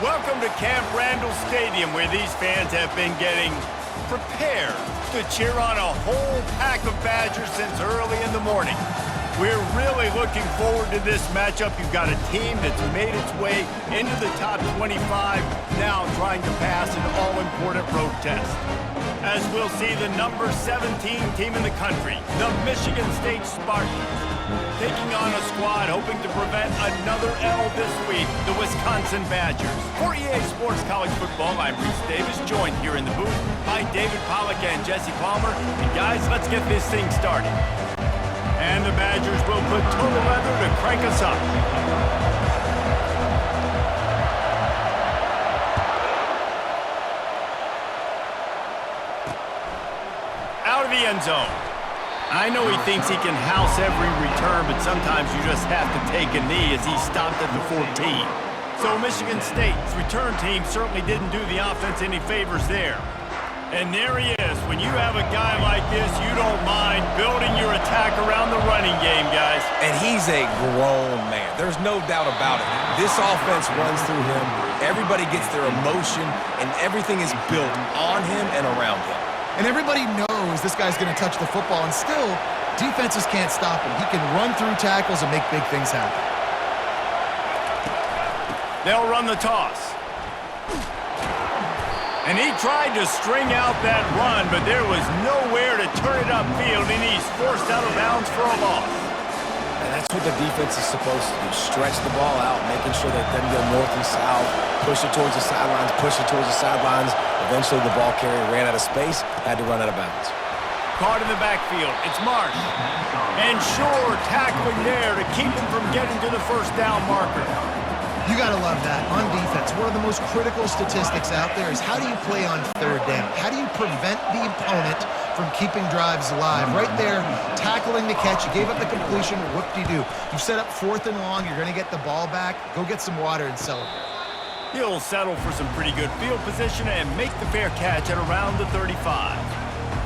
Welcome to Camp Randall Stadium, where these fans have been getting prepared to cheer on a whole pack of Badgers since early in the morning. We're really looking forward to this matchup. You've got a team that's made its way into the top 25, now trying to pass an all-important road test. As we'll see the number 17 team in the country, the Michigan State Spartans, taking on a squad hoping to prevent another L this week, the Wisconsin Badgers. For EA Sports College Football, I'm Reese Davis, joined here in the booth by David Pollack and Jesse Palmer. And guys, let's get this thing started. And the Badgers will put total leather to crank us up. Out of the end zone. I know he thinks he can house every return, but sometimes you just have to take a knee as he stopped at the 14. So Michigan State's return team certainly didn't do the offense any favors there. And there he is. When you have a guy like this, you don't mind building your attack around the running game, guys. And he's a grown man. There's no doubt about it. This offense runs through him. Everybody gets their emotion, and everything is built on him and around him. And everybody knows this guy's going to touch the football, and still, defenses can't stop him. He can run through tackles and make big things happen. They'll run the toss. And he tried to string out that run, but there was nowhere to turn it upfield, and he's forced out of bounds for a loss. And that's what the defense is supposed to do. Stretch the ball out, making sure that them go north and south, push it towards the sidelines, push it towards the sidelines. Eventually, the ball carrier ran out of space, had to run out of bounds. Caught in the backfield. It's Marsh. And Shore tackling there to keep him from getting to the first down marker. You got to love that. On defense, one of the most critical statistics out there is how do you play on third down? How do you prevent the opponent from keeping drives alive? Right there, tackling the catch. You gave up the completion. Whoop-de-doo. You set up 4th and long. You're going to get the ball back. Go get some water and celebrate. He'll settle for some pretty good field position and make the fair catch at around the 35.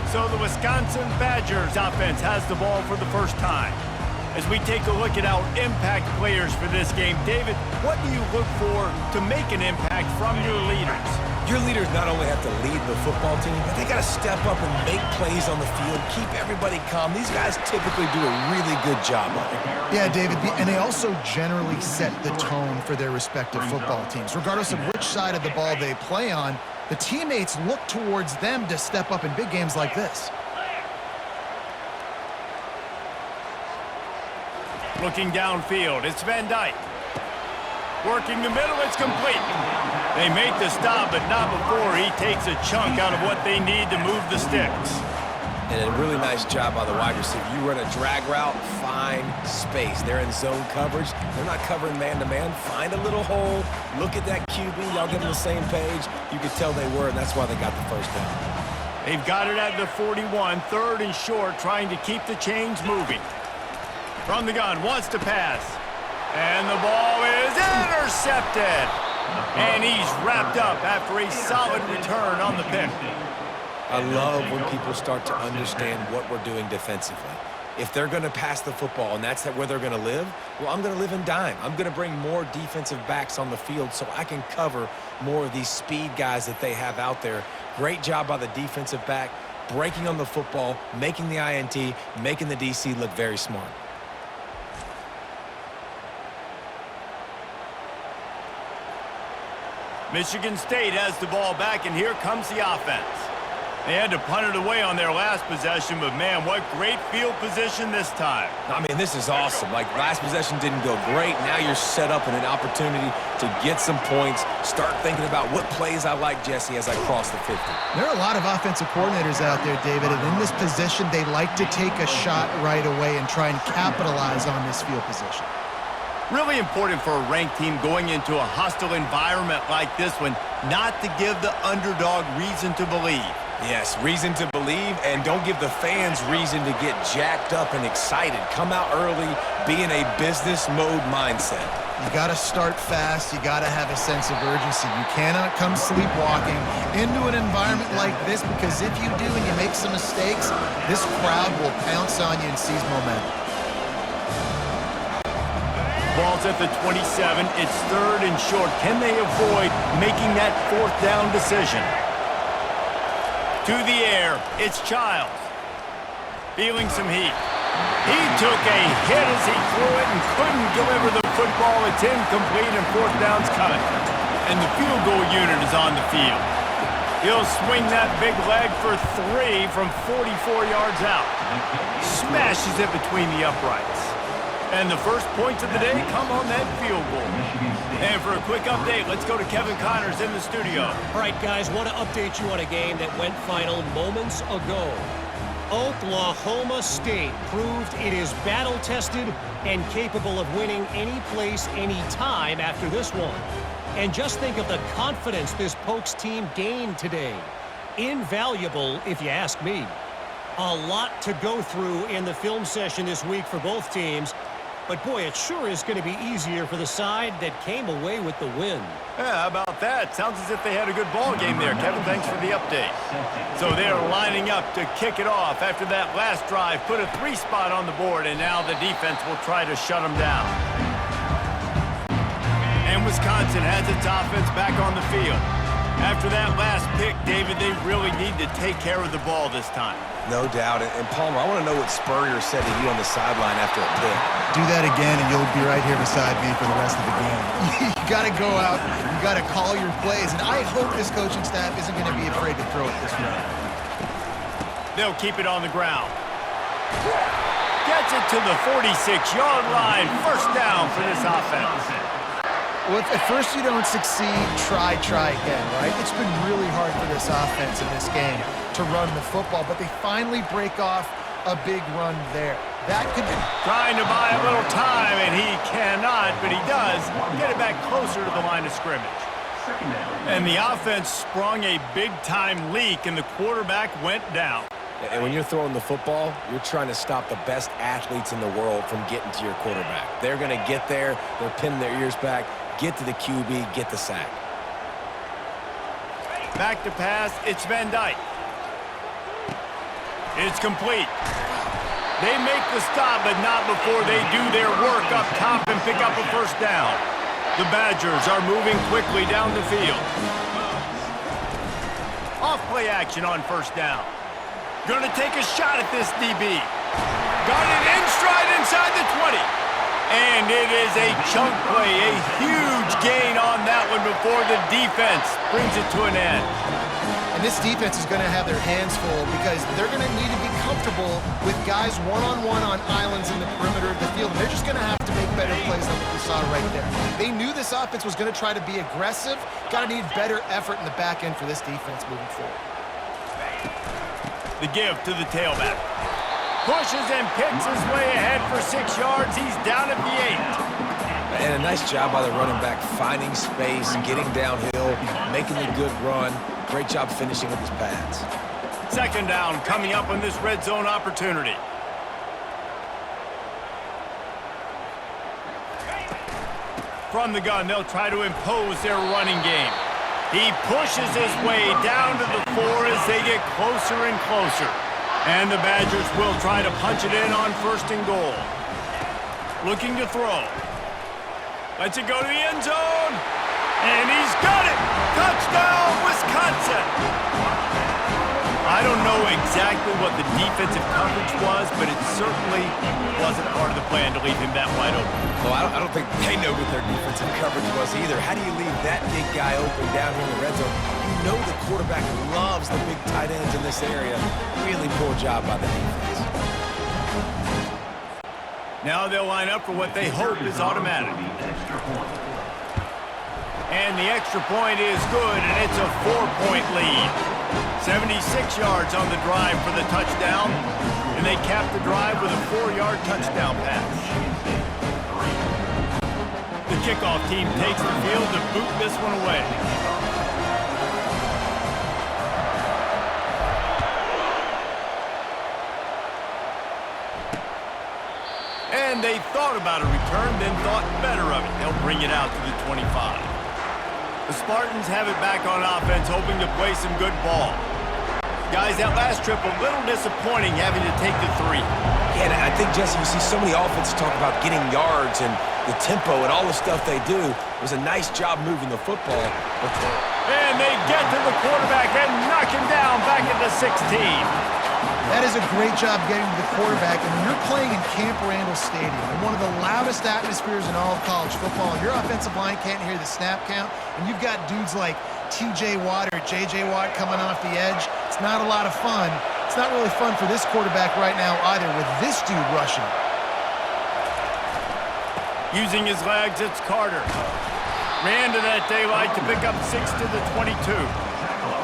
So the Wisconsin Badgers offense has the ball for the first time. As we take a look at our impact players for this game, David, what do you look for to make an impact from your leaders? Your leaders not only have to lead the football team, but they got to step up and make plays on the field, keep everybody calm. These guys typically do a really good job of it. Yeah, David, and they also generally set the tone for their respective football teams. Regardless of which side of the ball they play on, the teammates look towards them to step up in big games like this. Looking downfield, it's Van Dyke. Working the middle, it's complete. They make the stop, but not before he takes a chunk out of what they need to move the sticks. And a really nice job by the wide receiver. You run a drag route, find space. They're in zone coverage. They're not covering man-to-man. Find a little hole. Look at that QB. Y'all get on the same page. You could tell they were, and that's why they got the first down. They've got it at the 41, 3rd and short, trying to keep the chains moving. From the gun, wants to pass. And the ball is intercepted. And he's wrapped up after a solid return on the pick. I love when people start to understand what we're doing defensively. If they're going to pass the football and that's where they're going to live, well, I'm going to live in dime. I'm going to bring more defensive backs on the field so I can cover more of these speed guys that they have out there. Great job by the defensive back, breaking on the football, making the INT, making the DC look very smart. Michigan State has the ball back, and here comes the offense. They had to punt it away on their last possession, but man, what great field position this time. I mean, this is awesome. Like, last possession didn't go great. Now you're set up in an opportunity to get some points, start thinking about what plays I like, Jesse, as I cross the 50. There are a lot of offensive coordinators out there, David, and in this position, they like to take a shot right away and try and capitalize on this field position. Really important for a ranked team going into a hostile environment like this one, not to give the underdog reason to believe. Yes, reason to believe, and don't give the fans reason to get jacked up and excited. Come out early, be in a business mode mindset. You got to start fast. You got to have a sense of urgency. You cannot come sleepwalking into an environment like this, because if you do and you make some mistakes, this crowd will pounce on you and seize momentum. Ball's at the 27. It's 3rd and short. Can they avoid making that 4th down decision? To the air, it's Childs. Feeling some heat. He took a hit as he threw it and couldn't deliver the football. It's incomplete and 4th down's coming. And the field goal unit is on the field. He'll swing that big leg for 3 from 44 yards out. Smashes it between the uprights. And the first points of the day come on that field goal. And for a quick update, let's go to Kevin Connors in the studio. All right, guys, want to update you on a game that went final moments ago. Oklahoma State proved it is battle-tested and capable of winning any place, any time after this one. And just think of the confidence this Pokes team gained today. Invaluable, if you ask me. A lot to go through in the film session this week for both teams. But, boy, it sure is going to be easier for the side that came away with the win. Yeah, how about that? Sounds as if they had a good ball game there. Kevin, thanks for the update. So they're lining up to kick it off after that last drive. Put a 3 spot on the board, and now the defense will try to shut them down. And Wisconsin has its offense back on the field. After that last pick, David, they really need to take care of the ball this time. No doubt. And Palmer, I want to know what Spurrier said to you on the sideline after a pick. Do that again, and you'll be right here beside me for the rest of the game. You got to go out. You got to call your plays. And I hope this coaching staff isn't going to be afraid to throw it this way. They'll keep it on the ground. Gets it to the 46-yard line. First down for this offense. Well, if at first you don't succeed, try again, right? It's been really hard for this offense in this game to run the football, but they finally break off a big run there. That could be trying to buy a little time, and he cannot, but he does get it back closer to the line of scrimmage. And the offense sprung a big-time leak, and the quarterback went down. And when you're throwing the football, you're trying to stop the best athletes in the world from getting to your quarterback. They're going to get there, they're pinning their ears back, get to the QB, get the sack. Back to pass, it's Van Dyke. It's complete. They make the stop, but not before they do their work up top and pick up a first down. The Badgers are moving quickly down the field. Off play action on first down. Gonna take a shot at this DB. Got it in stride inside the 20. And it is a chunk play, a huge gain on that one before the defense brings it to an end. And this defense is going to have their hands full because they're going to need to be comfortable with guys one-on-one on islands in the perimeter of the field. They're just going to have to make better plays than what we saw right there. They knew this offense was going to try to be aggressive. Got to need better effort in the back end for this defense moving forward. The give to the tailback. Pushes and picks his way ahead for 6 yards. He's down at the 8. And a nice job by the running back, finding space, getting downhill, making the good run. Great job finishing with his pads. Second down coming up on this red zone opportunity. From the gun, they'll try to impose their running game. He pushes his way down to the 4 as they get closer and closer. And the Badgers will try to punch it in on first and goal. Looking to throw. Lets it go to the end zone. And he's got it! Touchdown, Wisconsin! I don't know exactly what the defensive coverage was, but it certainly wasn't part of the plan to leave him that wide open. Well, I don't think they know what their defensive coverage was either. How do you leave that big guy open down here in the red zone? You know the quarterback loves the big tight ends in this area. Really poor job by the defense. Now they'll line up for what they hope is automatic. And the extra point is good, and it's a 4-point lead. 76 yards on the drive for the touchdown, and they cap the drive with a 4-yard touchdown pass. The kickoff team takes the field to boot this one away. And they thought about a return, then thought better of it. They'll bring it out to the 25. The Spartans have it back on offense, hoping to play some good ball. Guys, that last trip a little disappointing having to take the 3. Yeah, and I think, Jesse, you see so many offenses talk about getting yards and the tempo and all the stuff they do. It was a nice job moving the football. And they get to the quarterback and knock him down back at the 16. That is a great job getting to the quarterback. And when you're playing in Camp Randall Stadium, in one of the loudest atmospheres in all of college football, and your offensive line can't hear the snap count, and you've got dudes like T.J. Watt or J.J. Watt coming off the edge, it's not a lot of fun. It's not really fun for this quarterback right now either with this dude rushing. Using his legs, it's Carter. Ran to that daylight to pick up 6 to the 22.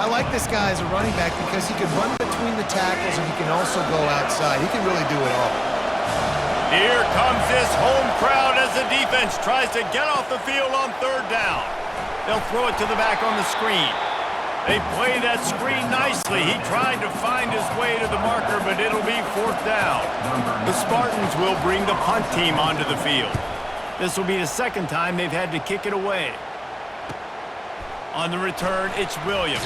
I like this guy as a running back because he can run between the tackles and he can also go outside. He can really do it all. Here comes this home crowd as the defense tries to get off the field on 3rd down. They'll throw it to the back on the screen. They play that screen nicely. He tried to find his way to the marker, but it'll be 4th down. The Spartans will bring the punt team onto the field. This will be the 2nd time they've had to kick it away. On the return, it's Williams.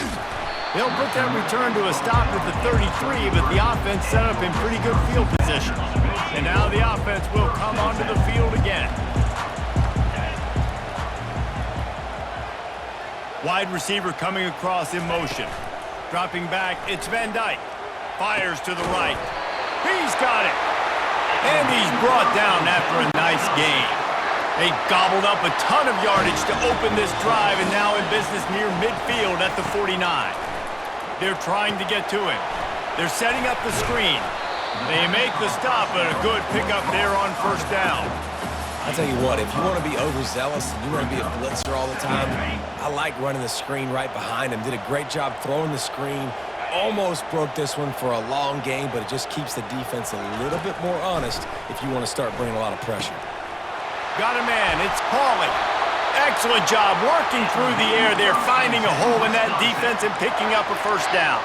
They'll put that return to a stop at the 33, but the offense set up in pretty good field position. And now the offense will come onto the field again. Wide receiver coming across in motion. Dropping back, it's Van Dyke. Fires to the right. He's got it. And he's brought down after a nice gain. They gobbled up a ton of yardage to open this drive and now in business near midfield at the 49. They're trying to get to him. They're setting up the screen. They make the stop, but a good pickup there on 1st down. I'll tell you what, if you want to be overzealous and you want to be a blitzer all the time, I like running the screen right behind him. Did a great job throwing the screen. Almost broke this one for a long game, but it just keeps the defense a little bit more honest if you want to start bringing a lot of pressure. Got a man, it's Pauly. Excellent job working through the air there, finding a hole in that defense and picking up a 1st down.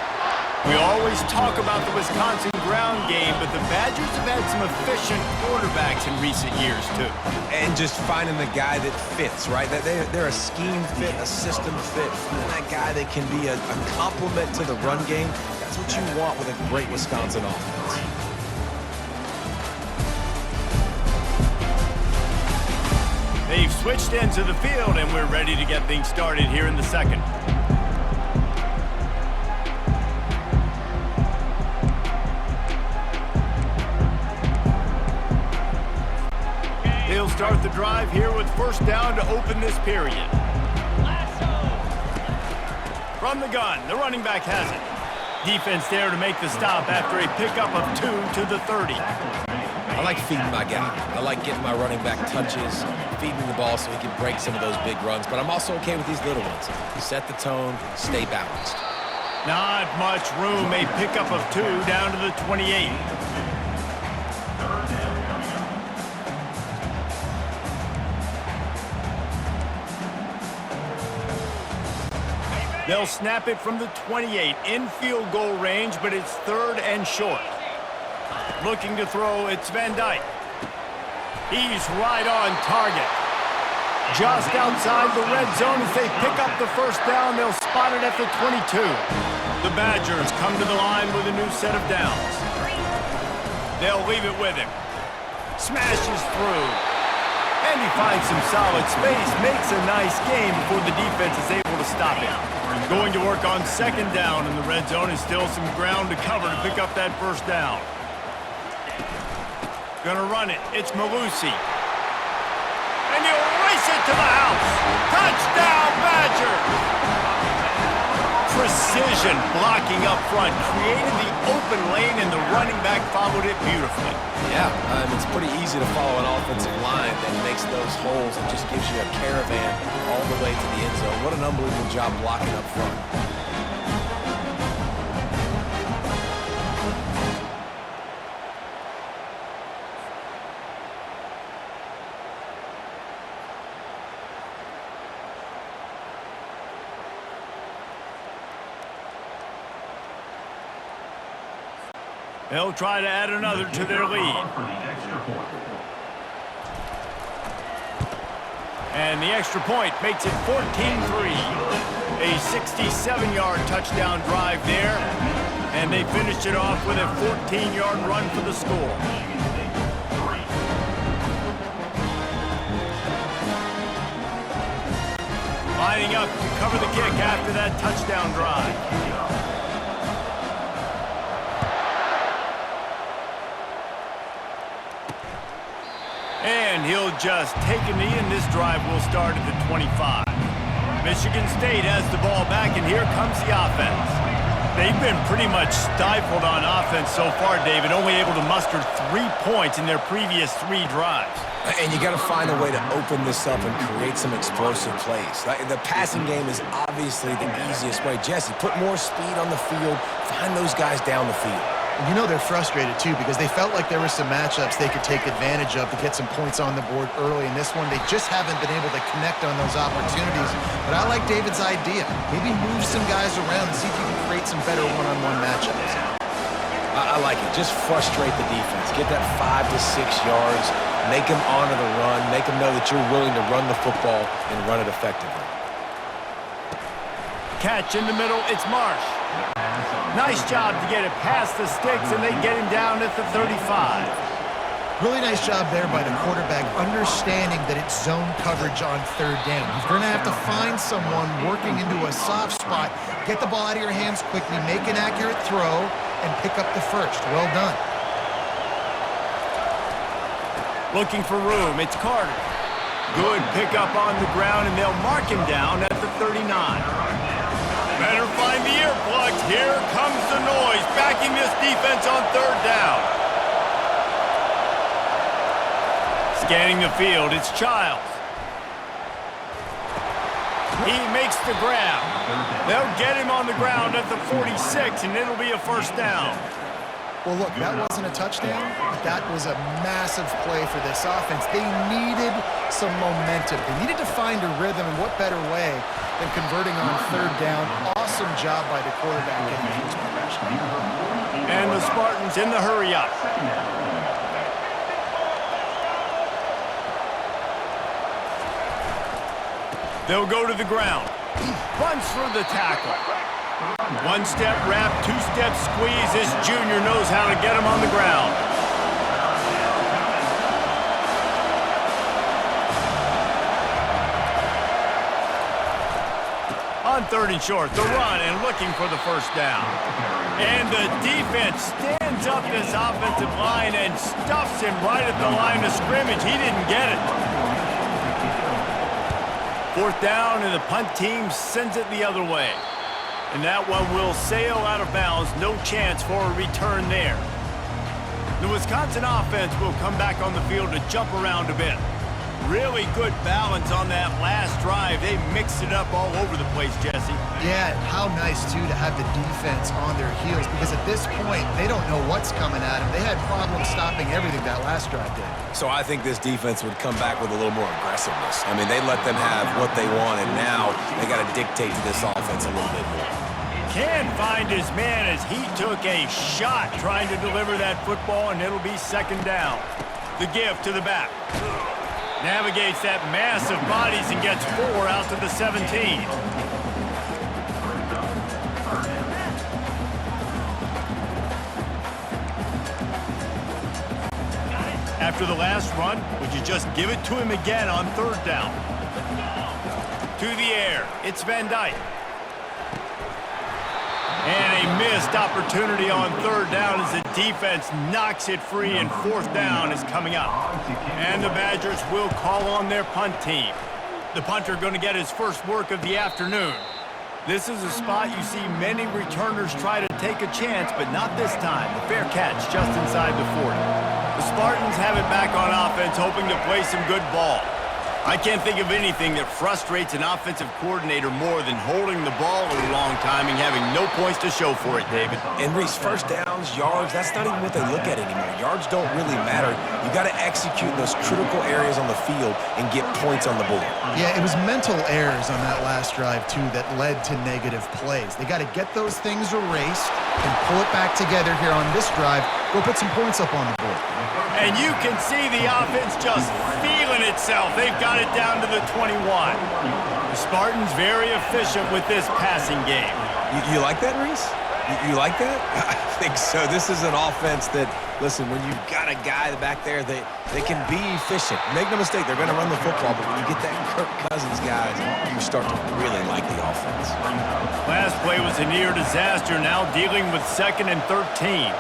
We always talk about the Wisconsin ground game, but the Badgers have had some efficient quarterbacks in recent years, too. And just finding the guy that fits, right? They're a scheme fit, a system fit. Finding that guy that can be a complement to the run game, that's what you want with a great Wisconsin offense. They've switched ends of the field, and we're ready to get things started here in the 2nd. They'll start the drive here with 1st down to open this period. From the gun, the running back has it. Defense there to make the stop after a pickup of 2 to the 30. I like feeding my guy. I like getting my running back touches, feeding the ball so he can break some of those big runs. But I'm also okay with these little ones. Set the tone, stay balanced. Not much room. A pickup of 2 down to the 28. They'll snap it from the 28 in field goal range, but it's 3rd and short. Looking to throw, it's Van Dyke. He's right on target. Just outside the red zone as they pick up the 1st down. They'll spot it at the 22. The Badgers come to the line with a new set of downs. They'll leave it with him. Smashes through. And he finds some solid space. Makes a nice game before the defense is able to stop him. Going to work on 2nd down in the red zone is still some ground to cover to pick up that 1st down. Gonna run it. It's Malusi. And he'll race it to the house. Touchdown, Badgers! Precision blocking up front. Created the open lane, and the running back followed it beautifully. Yeah, it's pretty easy to follow an offensive line that makes those holes and just gives you a caravan all the way to the end zone. What an unbelievable job blocking up front. They'll try to add another to their lead. And the extra point makes it 14-3. A 67-yard touchdown drive there. And they finished it off with a 14-yard run for the score. lining up to cover the kick after that touchdown drive. And he'll just take a knee, and this drive will start at the 25. Michigan State has the ball back, and here comes the offense. They've been pretty much stifled on offense so far, David, only able to muster 3 points in their previous 3 drives. And you got to find a way to open this up and create some explosive plays. The passing game is obviously the easiest way. Jesse, put more speed on the field. Find those guys down the field. And you know they're frustrated, too, because they felt like there were some matchups they could take advantage of to get some points on the board early. In this one, they just haven't been able to connect on those opportunities. But I like David's idea. Maybe move some guys around and see if you can create some better one-on-one matchups. I like it. Just frustrate the defense. Get that 5 to 6 yards. Make them honor the run. Make them know that you're willing to run the football and run it effectively. Catch in the middle. It's Marsh. Nice job to get it past the sticks, and they get him down at the 35. Really nice job there by the quarterback, understanding that it's zone coverage on 3rd down. You're going to have to find someone working into a soft spot, get the ball out of your hands quickly, make an accurate throw, and pick up the first. Well done. Looking for room. It's Carter. Good pickup on the ground, and they'll mark him down at the 39. Better find the earplugs. Here comes the noise, backing this defense on 3rd down. Scanning the field, it's Childs. He makes the grab. They'll get him on the ground at the 46, and it'll be a 1st down. Well, look, that wasn't a touchdown, but that was a massive play for this offense. They needed some momentum. They needed to find a rhythm, and what better way than converting on 3rd down. Awesome job by the quarterback getting his progression. And the Spartans in the hurry up. They'll go to the ground. Runs for the tackle. 1-step wrap, 2-step squeeze. This junior knows how to get him on the ground. On 3rd and short, the run and looking for the 1st down. And the defense stands up this offensive line and stuffs him right at the line of scrimmage. He didn't get it. 4th down, and the punt team sends it the other way. And that one will sail out of bounds. No chance for a return there. The Wisconsin offense will come back on the field to jump around a bit. Really good balance on that last drive. They mixed it up all over the place, Jesse. Yeah, how nice, too, to have the defense on their heels, because at this point, they don't know what's coming at them. They had problems stopping everything that last drive did. So I think this defense would come back with a little more aggressiveness. I mean, they let them have what they want, and now they got to dictate to this offense a little bit more. Can find his man as he took a shot trying to deliver that football, and it'll be 2nd down. The give to the back. Navigates that mass of bodies and gets 4 out to the 17. After the last run, would you just give it to him again on 3rd down? To the air, it's Van Dyke. And a missed opportunity on 3rd down as the defense knocks it free, and 4th down is coming up. And the Badgers will call on their punt team. The punter going to get his first work of the afternoon. This is a spot you see many returners try to take a chance, but not this time. The fair catch just inside the 40. The Spartans have it back on offense, hoping to play some good ball. I can't think of anything that frustrates an offensive coordinator more than holding the ball a long time and having no points to show for it, David. And Reese, 1st downs, yards, that's not even what they look at anymore. Yards don't really matter. You got to execute those critical areas on the field and get points on the board. Yeah, it was mental errors on that last drive, too, that led to negative plays. They got to get those things erased and pull it back together here on this drive. Go put some points up on the board. And you can see the offense just feeling itself. They've got it down to the 21. The Spartans very efficient with this passing game. You like that, Reese? You like that? think so. This is an offense that, listen, when you've got a guy back there, they can be efficient. Make no mistake, they're going to run the football, but when you get that Kirk Cousins, guys, you start to really like the offense. Last play was a near disaster, now dealing with 2nd and 13.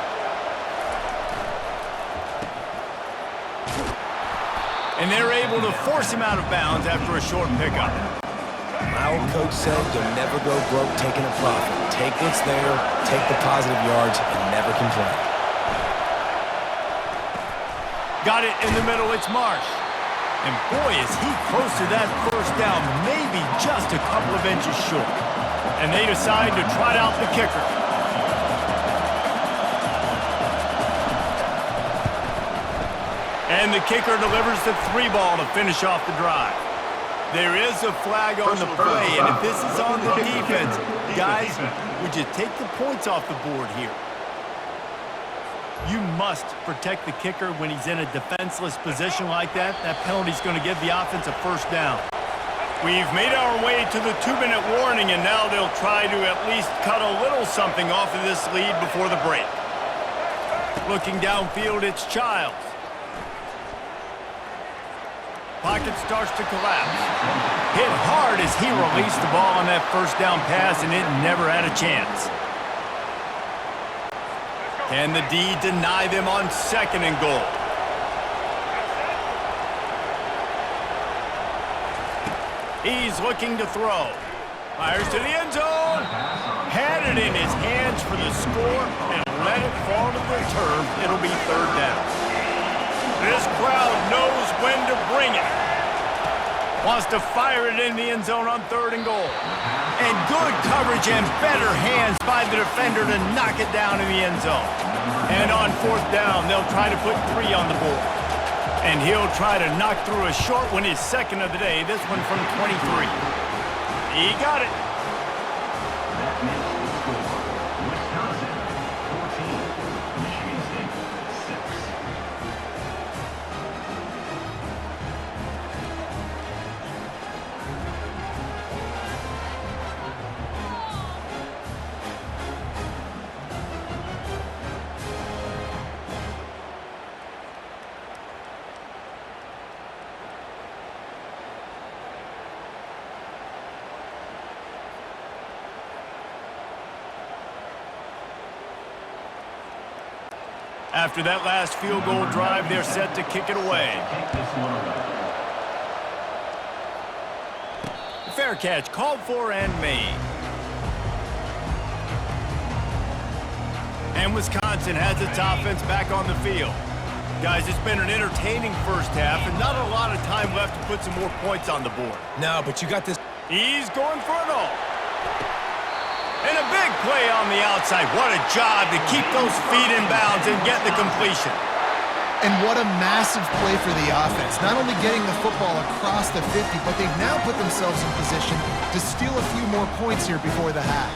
And they're able to force him out of bounds after a short pickup. My old coach said you'll never go broke taking a profit. Take what's there, take the positive yards, and never complain. Got it in the middle, it's Marsh. And boy, is he close to that first down, maybe just a couple of inches short. And they decide to trot out the kicker. And the kicker delivers the 3-ball to finish off the drive. There is a flag on the play, and if this is on the defense, guys, would you take the points off the board here? You must protect the kicker when he's in a defenseless position like that. That penalty's going to give the offense a first down. We've made our way to the 2-minute warning, and now they'll try to at least cut a little something off of this lead before the break. Looking downfield, it's Childs. Pocket starts to collapse. Hit hard as he released the ball on that first down pass, and it never had a chance. Can the D deny them on 2nd and goal? He's looking to throw. Fires to the end zone. Had it in his hands for the score and let it fall to the turf. It'll be 3rd down. This crowd knows when to bring it. Wants to fire it in the end zone on 3rd and goal. And good coverage and better hands by the defender to knock it down in the end zone. And on 4th down, they'll try to put 3 on the board. And he'll try to knock through a short one, his 2nd of the day, this one from 23. He got it. After that last field goal drive, they're set to kick it away. Fair catch called for and made. And Wisconsin has its offense back on the field. Guys, it's been an entertaining first half and not a lot of time left to put some more points on the board. No, but you got this. He's going for it all. And a big play on the outside. What a job to keep those feet in bounds and get the completion. And what a massive play for the offense. Not only getting the football across the 50, but they've now put themselves in position to steal a few more points here before the half.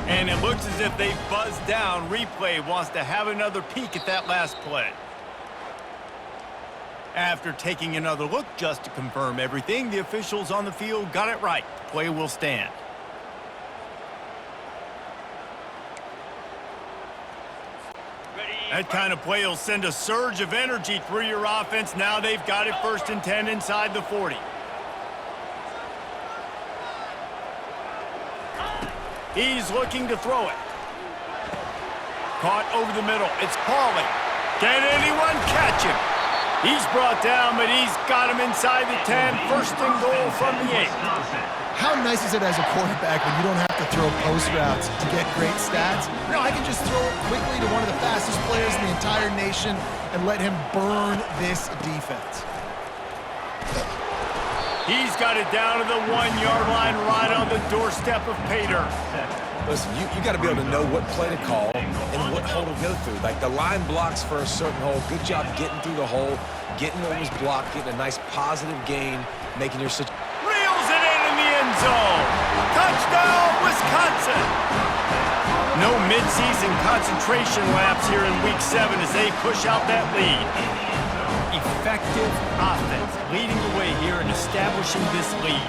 And it looks as if they've buzzed down. Replay wants to have another peek at that last play. After taking another look just to confirm everything, the officials on the field got it right. The play will stand. That kind of play will send a surge of energy through your offense. Now they've got it 1st and 10 inside the 40. He's looking to throw it. Caught over the middle. It's Pauly. Can anyone catch him? He's brought down, but he's got him inside the 10. 1st and goal from the 8. How nice is it as a quarterback when you don't have to throw post routes to get great stats? No, I can just throw it quickly to one of the fastest players in the entire nation and let him burn this defense. He's got it down to the 1-yard line right on the doorstep of Pater. Listen, you got to be able to know what play to call and what hole to go through. Like the line blocks for a certain hole. Good job getting through the hole, getting what was blocked, getting a nice positive gain, making your situation. Reels it in the end zone. Touchdown, Wisconsin. No midseason concentration laps here in Week 7 as they push out that lead. Effective offense leading the way here and establishing this lead.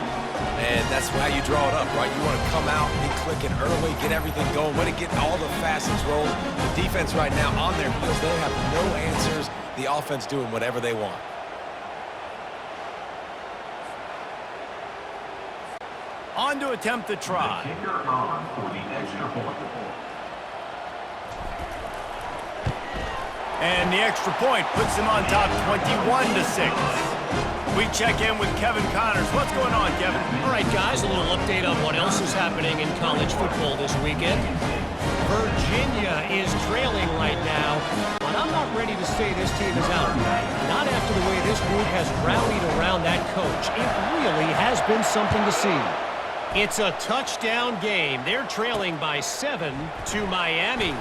And that's how you draw it up, right? You want to come out, be clicking early, get everything going, want to get all the facets rolling. The defense right now on their heels, they have no answers. The offense doing whatever they want. On to attempt the try. The kicker on for the extra point. And the extra point puts them on top 21-6. We check in with Kevin Connors. What's going on, Kevin? All right, guys, a little update on what else is happening in college football this weekend. Virginia is trailing right now, but I'm not ready to say this team is out. Not after the way this group has rallied around that coach. It really has been something to see. It's a touchdown game. They're trailing by 7 to Miami.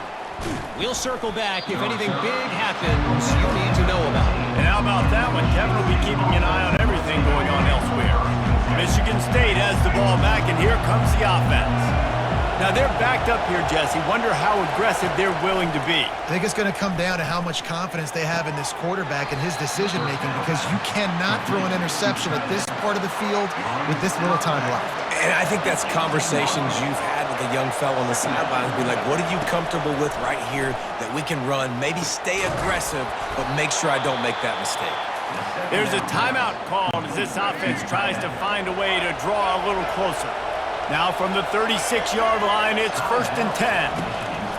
We'll circle back if anything big happens you need to know about. And how about that one? Kevin will be keeping an eye on everything going on elsewhere. Michigan State has the ball back, and here comes the offense. Now, they're backed up here, Jesse. Wonder how aggressive they're willing to be. I think it's going to come down to how much confidence they have in this quarterback and his decision-making, because you cannot throw an interception at this part of the field with this little time left. And I think that's conversations you've had with a young fellow on the sidelines. Be like, what are you comfortable with right here that we can run? Maybe stay aggressive, but make sure I don't make that mistake. There's a timeout called as this offense tries to find a way to draw a little closer. Now from the 36-yard line, it's 1st and 10.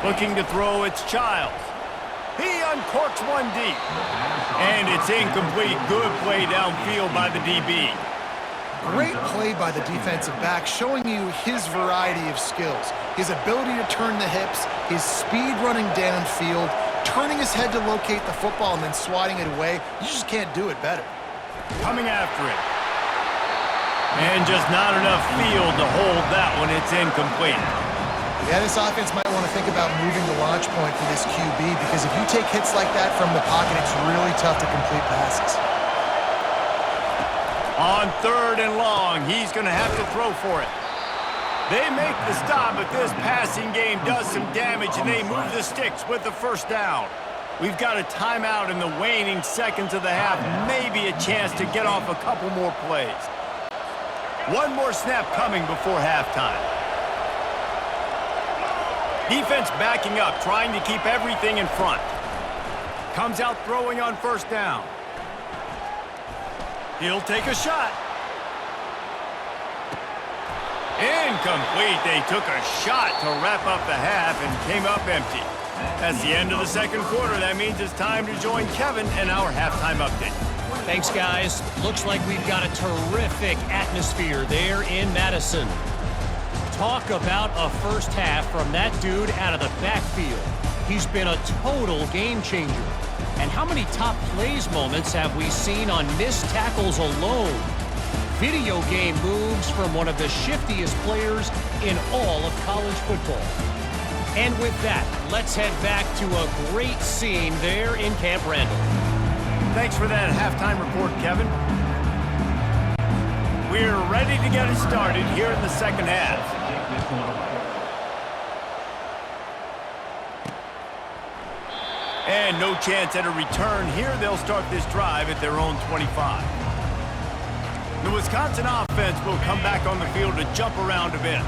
Looking to throw, it's Childs. He uncorks one deep. And it's incomplete. Good play downfield by the DB. Great play by the defensive back, showing you his variety of skills. His ability to turn the hips, his speed running downfield, turning his head to locate the football and then swatting it away. You just can't do it better. Coming after it. And just not enough field to hold that one. It's incomplete. Yeah, this offense might want to think about moving the launch point for this QB, because if you take hits like that from the pocket, it's really tough to complete passes. On 3rd and long, he's going to have to throw for it. They make the stop, but this passing game does some damage, and they move the sticks with the 1st down. We've got a timeout in the waning seconds of the half, maybe a chance to get off a couple more plays. One more snap coming before halftime. Defense backing up, trying to keep everything in front. Comes out throwing on 1st down. He'll take a shot. Incomplete. They took a shot to wrap up the half and came up empty. That's the end of the 2nd quarter. That means it's time to join Kevin in our halftime update. Thanks, guys. Looks like we've got a terrific atmosphere there in Madison. Talk about a first half from that dude out of the backfield. He's been a total game changer. And how many top plays moments have we seen on missed tackles alone? Video game moves from one of the shiftiest players in all of college football. And with that, let's head back to a great scene there in Camp Randall. Thanks for that halftime report, Kevin. We're ready to get it started here in the 2nd half. And no chance at a return here. They'll start this drive at their own 25. The Wisconsin offense will come back on the field to jump around a bit.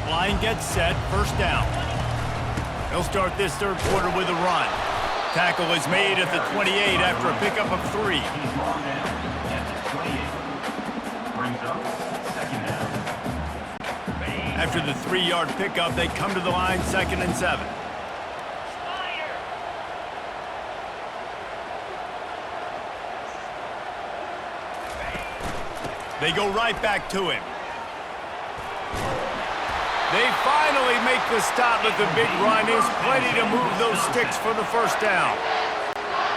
Line gets set, 1st down. They'll start this 3rd quarter with a run. Tackle is made at the 28 after a pickup of 3. After the 3-yard pickup, they come to the line 2nd and 7. They go right back to him. They finally make the stop, but the big run is plenty to move those sticks for the 1st down.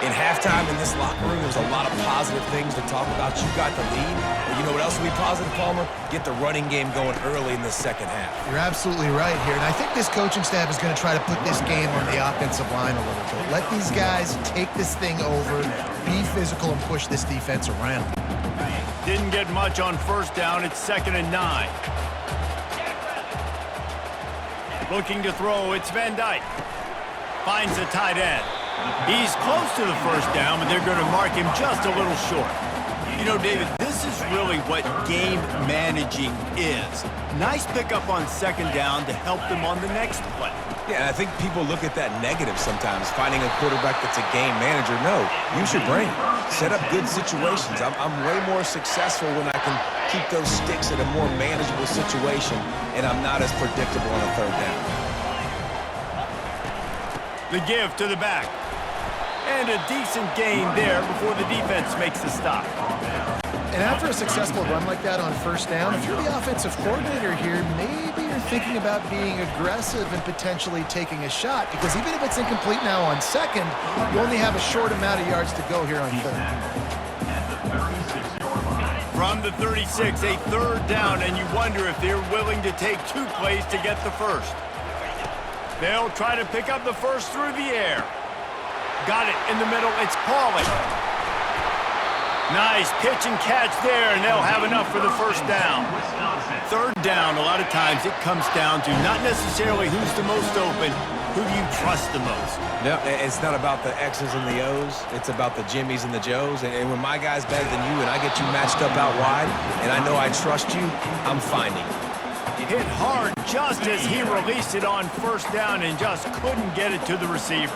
In halftime in this locker room, there's a lot of positive things to talk about. You got the lead. But you know what else will be positive, Palmer? Get the running game going early in the 2nd half. You're absolutely right here. And I think this coaching staff is going to try to put this game on the offensive line a little bit. Let these guys take this thing over, be physical, and push this defense around. Didn't get much on 1st down. It's 2nd and 9. Looking to throw, it's Van Dyke. Finds the tight end. He's close to the 1st down, but they're going to mark him just a little short. You know, David, this is really what game managing is. Nice pickup on second down to help them on the next play. Yeah, I think people look at that negative sometimes, finding a quarterback that's a game manager. No, use your brain. Set up good situations. I'm way more successful when I can keep those sticks at a more manageable situation, and I'm not as predictable on a third down. The give to the back. And a decent gain there before the defense makes the stop. And after a successful run like that on first down, if you're the offensive coordinator here, maybe you're thinking about being aggressive and potentially taking a shot, because even if it's incomplete now on second, you only have a short amount of yards to go here on third. From the 36, a third down, and you wonder if they're willing to take 2 plays to get the first. They'll try to pick up the first through the air. Got it in the middle. It's Pauly. Nice pitch and catch there, and they'll have enough for the first down. Third down, a lot of times it comes down to not necessarily who's the most open, who do you trust the most. No, it's not about the X's and the O's. It's about the Jimmys and the Joes. And when my guy's better than you and I get you matched up out wide, and I know I trust you, I'm finding it. Hit hard just as he released it on first down and just couldn't get it to the receiver.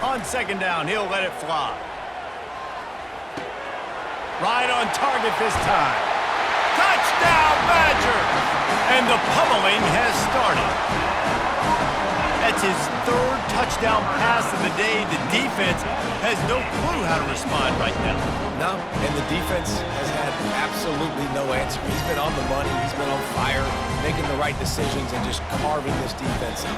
On second down, he'll let it fly. Right on target this time. Touchdown, Badgers! And the pummeling has started. That's his third touchdown pass of the day. The defense has no clue how to respond right now. No, and the defense has had absolutely no answer. He's been on the money. He's been on fire, making the right decisions and just carving this defense out.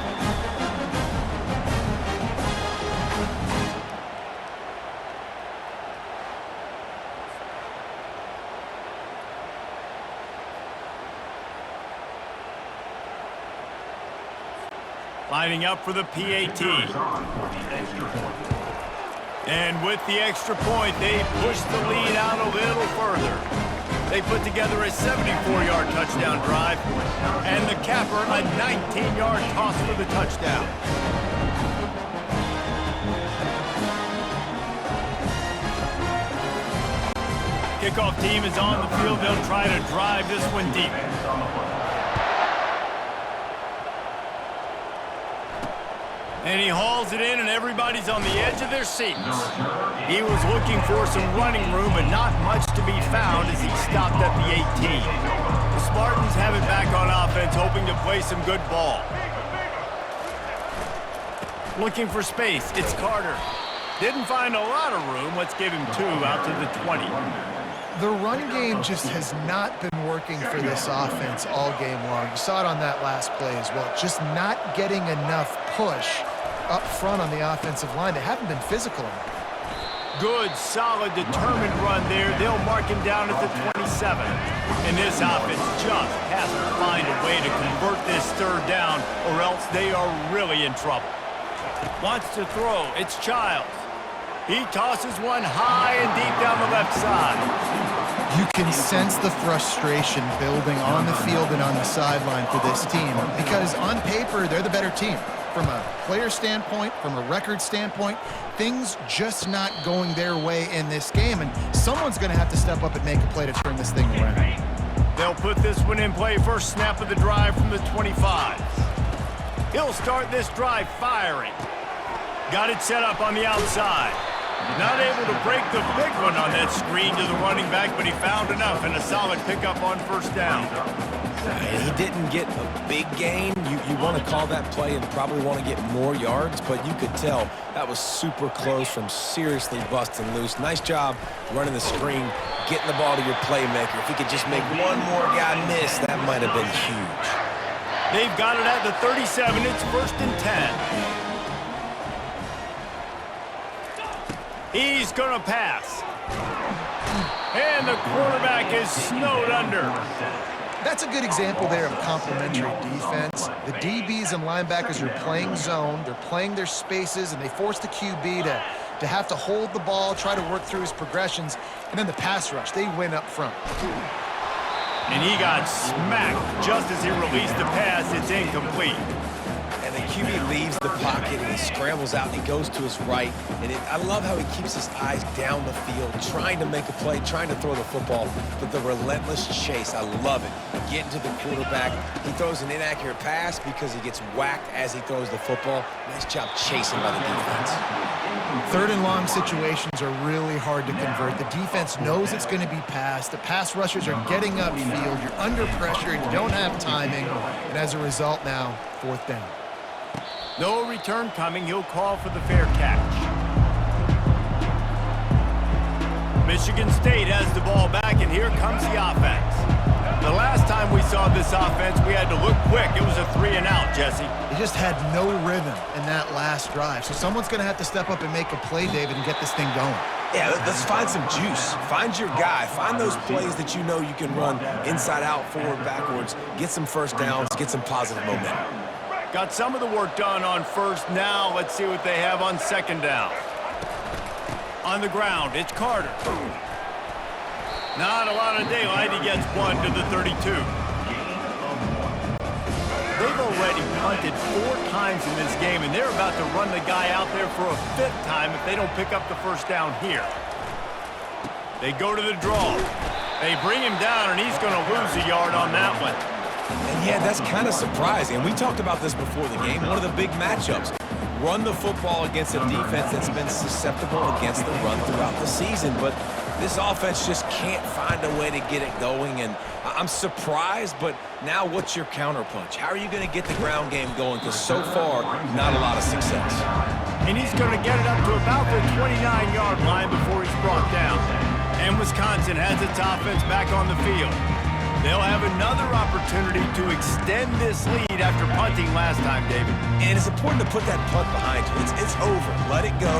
Lining up for the PAT. And with the extra point, they push the lead out a little further. They put together a 74-yard touchdown drive, and the capper a 19-yard toss for the touchdown. Kickoff team is on the field. They'll try to drive this one deep. And he hauls it in, and everybody's on the edge of their seats. He was looking for some running room, but not much to be found as he stopped at the 18. The Spartans have it back on offense, hoping to play some good ball. Looking for space, it's Carter. Didn't find a lot of room. Let's give him 2 out to the 20. The run game just has not been working for this offense all game long. You saw it on that last play as well. Just not getting enough push up front on the offensive line. They haven't been physical enough. Good, solid, determined run there. They'll mark him down at the 27. And this offense just has to find a way to convert this third down, or else they are really in trouble. Wants to throw. It's Childs. He tosses one high and deep down the left side. You can sense the frustration building on the field and on the sideline for this team, because on paper, they're the better team. From a player standpoint, from a record standpoint, things just not going their way in this game, and someone's going to have to step up and make a play to turn this thing around. They'll put this one in play. First snap of the drive from the 25. He'll start this drive firing. Got it set up on the outside. Not able to break the big one on that screen to the running back, but he found enough and a solid pickup on first down. He didn't get a big gain. You want to call that play and probably want to get more yards, but you could tell that was super close from seriously busting loose. Nice job running the screen, getting the ball to your playmaker. If he could just make one more guy miss, that might have been huge. They've got it at the 37. It's 1st and 10. He's going to pass. And the quarterback is snowed under. That's a good example there of complementary defense. The DBs and linebackers are playing zone. They're playing their spaces, and they force the QB to have to hold the ball, try to work through his progressions. And then the pass rush, they win up front. And he got smacked just as he released the pass. It's incomplete. And the QB leaves the pocket and he scrambles out and he goes to his right. And I love how he keeps his eyes down the field, trying to make a play, trying to throw the football. But the relentless chase, I love it. Getting to the quarterback. He throws an inaccurate pass because he gets whacked as he throws the football. Nice job chasing by the defense. 3rd and long situations are really hard to convert. The defense knows it's going to be passed. The pass rushers are getting upfield. You're under pressure. You don't have timing. And as a result now, 4th down. No return coming. He'll call for the fair catch. Michigan State has the ball back, and here comes the offense. The last time we saw this offense, we had to look quick. It was a 3-and-out, Jesse. They just had no rhythm in that last drive. So someone's going to have to step up and make a play, David, and get this thing going. Yeah, let's find some juice. Find your guy. Find those plays that you know you can run inside out, forward, backwards. Get some first downs. Get some positive momentum. Got some of the work done on first. Now let's see what they have on 2nd down. On the ground, it's Carter. Not a lot of daylight. He gets 1 to the 32. They've already punted 4 times in this game, and they're about to run the guy out there for a 5th time if they don't pick up the first down here. They go to the draw. They bring him down, and he's going to lose a yard on that one. And yeah, that's kind of surprising. And we talked about this before the game. One of the big matchups. Run the football against a defense that's been susceptible against the run throughout the season. But this offense just can't find a way to get it going. And I'm surprised, but now what's your counterpunch? How are you going to get the ground game going? Because so far, not a lot of success. And he's going to get it up to about the 29-yard line before he's brought down. And Wisconsin has its offense back on the field. They'll have another opportunity to extend this lead after punting last time, David. And it's important to put that punt behind you. It's over. Let it go.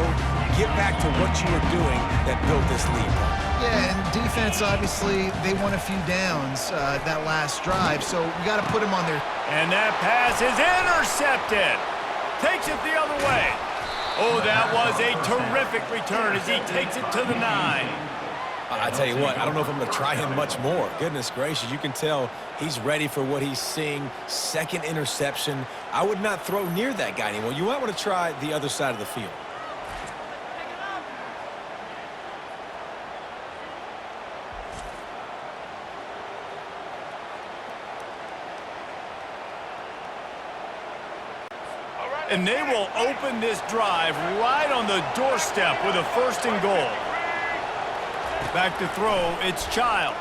Get back to what you were doing that built this lead. Yeah, and defense, obviously, they won a few downs that last drive, so we got to put them on their... And that pass is intercepted. Takes it the other way. Oh, that was a terrific return as he takes it to the 9. I tell you what, I don't know if I'm going to try him much more. Goodness gracious, you can tell he's ready for what he's seeing. 2nd interception. I would not throw near that guy anymore. You might want to try the other side of the field. And they will open this drive right on the doorstep with a 1st and goal. Back to throw, it's Childs.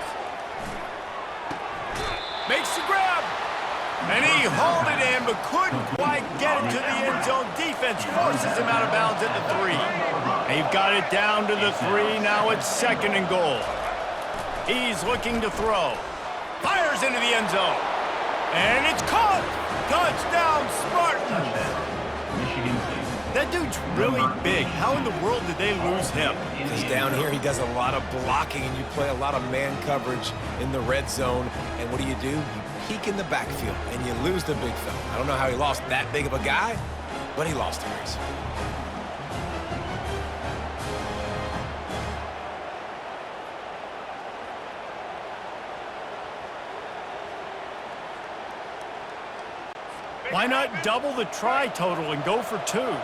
Makes the grab. And he hauled it in, but couldn't quite get it to the end zone. Defense forces him out of bounds at the 3. They've got it down to the 3. Now it's 2nd and goal. He's looking to throw. Fires into the end zone. And it's caught. Touchdown, Spartans. That dude's really big. How in the world did they lose him? Because down here he does a lot of blocking, and you play a lot of man coverage in the red zone. And what do? You peek in the backfield, and you lose the big fella. I don't know how he lost that big of a guy, but he lost a race. Why not double the try total and go for 2?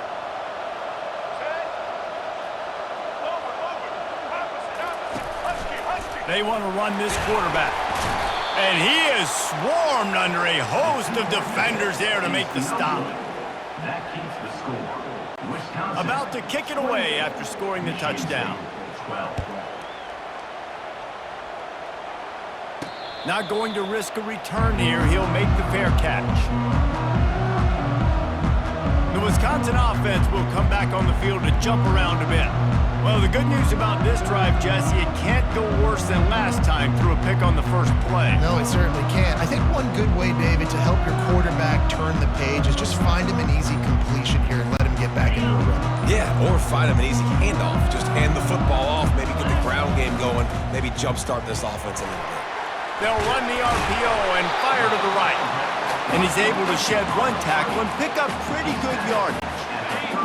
They want to run this quarterback. And he is swarmed under a host of defenders there to make the stop. That keeps the score. Wisconsin About to kick it away after scoring the touchdown. 12. Not going to risk a return here. He'll make the fair catch. The Wisconsin offense will come back on the field to jump around a bit. Well, the good news about this drive, Jesse, it can't go worse than last time through a pick on the first play. No, it certainly can't. I think one good way, David, to help your quarterback turn the page is just find him an easy completion here and let him get back into a run. Yeah, or find him an easy handoff. Just hand the football off, maybe get the ground game going, maybe jumpstart this offense a little bit. They'll run the RPO and fire to the right. And he's able to shed one tackle and pick up pretty good yardage.